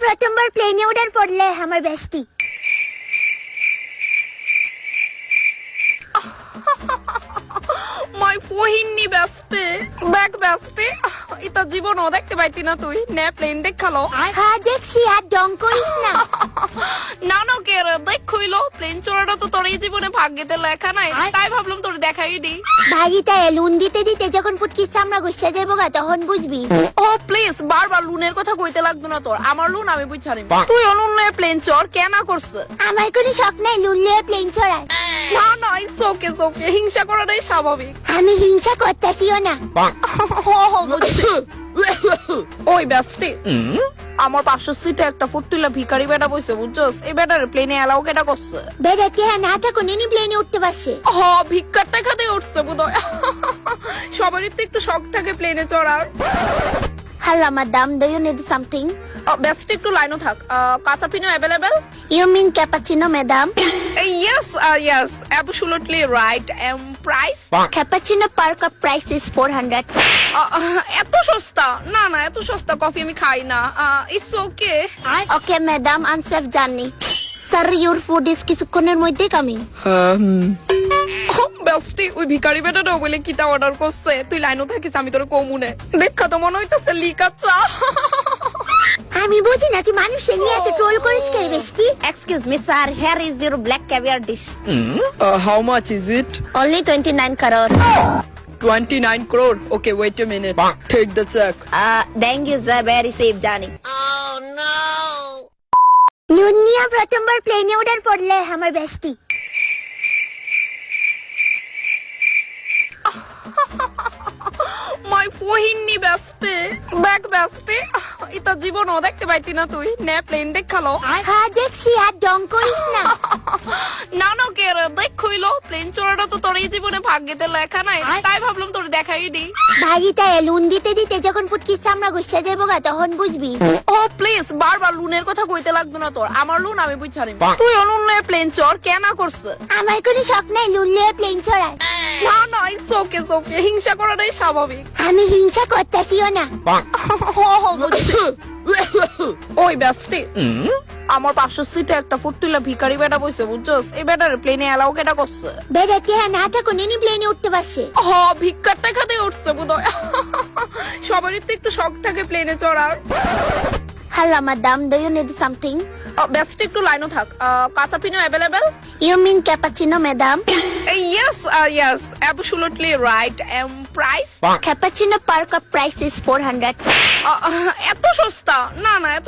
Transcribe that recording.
প্রথমবার প্লেনে ওঠার পড়লে আমার বেস্টি মাই ফহিনী ব্যস্তে দেখ ব্যস্তে এটা জীবনও দেখতে পাইতি না তুই নে প্লেন দেখালো হ্যাঁ দেখছি আর ডং করিস না নানকের দেখ হইলো প্লেন চড়াটা তো তোর এই জীবনে ভাগ্যেতে লেখা নাই তাই ভাবলাম তোর দেখাই দি ভাগিতা লুন দিতে দিতে যখন ফুটকির চামড়া গুছিয়ে যাবো গা তখন বুঝবি ও প্লিজ বারবার লুনের কথা কইতে লাগতো না তোর আমার লুন আমি বুঝছা নিব তুই অনুন্নয়ে প্লেন চড় কেন করছে আমার কোনো শখ নাই লুন লিয়ে প্লেন চড়ায় না না ইটস ওকে ওকে হিংসা করাটাই স্বাভাবিক আমি হিংসা করতেছিও না ওই ব্যস্তি আমার পাশের সিটে একটা ফুটটিলা ভিখারি বেটা বসে বুঝছস এই বেটার প্লেনে এলাও কেটা করছে বেড়াতে হ্যাঁ না থাকো নিনি প্লেনে উঠতে পারছে হ ভিক্ষার টাকাতে উঠছে বোধহয় সবারই তো একটু শখ থাকে প্লেনে চড়ার hello madam do you need something ব্যস্ত একটু লাইনও থাক কাঁচা পিনো available you mean cappuccino madam yes absolutely right price cappuccino per cup price is 400 এত সস্তা না না এত সস্তা কফি আমি খাই না it's okay okay madam unsafe journey sir your food is কিছুক্ষণের মধ্যেই কামিং ব্যস্তি ওই ভিখারি বেটাটা বলে কিতা অর্ডার করছে তুই লাইনও থাকিস আমি তোর কমুনে দেখা তো মনে হইতাছে লিকা চা আমি বুঝি না তুই মানুষের নিয়ে এত ট্রোল করিস কে বেশি excuse me sir here is your black caviar dish how much is it only 29 crore 29 crore okay wait a minute take the check thank you sir very safe journey দুনিয়া প্রথমবার প্লেনে ওঠার পড়লে আমার বেস্টি মাই ফহিনী ব্যস্তে দেখ ব্যস্তে এটা জীবনও দেখতে পাইতি না তুই নে প্লেন দেখালো হ্যাঁ দেখছি আর ডং করিস না নানকের দেখ হইলো প্লেন চড়াটা তো তোর এই জীবনে ভাগ্যেতে লেখা নাই তাই ভাবলাম তোর দেখাই দি ভাগিতা লুন দিতে দিতে যখন ফুটকির চামড়া গুছিয়ে যাবো গা তখন বুঝবি ও প্লিজ বারবার লুনের কথা কইতে লাগতো না তোর আমার লুন আমি বুঝছা নিব তুই অনুন্নয়ে প্লেন চড় কেন করছে আমার কোনো শখ নাই লুন লিয়ে প্লেন চড়ায় না না ইটস ওকে হিংসা করাটাই স্বাভাবিক আমি হিংসা করতেছিও না ওই ব্যস্তি আমার পাশের সিটে একটা ফুটটিলা ভিখারি বেটা বসে বুঝছস এই বেটার প্লেনে এলাও কেটা করছে বেড়াতে হ্যাঁ না থাকো নিনি প্লেনে উঠতে পারছে হ ভিক্ষার টাকাতে উঠছে বোধহয় সবারই তো একটু শখ থাকে প্লেনে চড়ার hello madam do you need something ব্যস্ত একটু লাইনও থাক কাঁচা পিনো available you mean cappuccino madam yes absolutely right price cappuccino per cup price is 400 এত সস্তা না না এত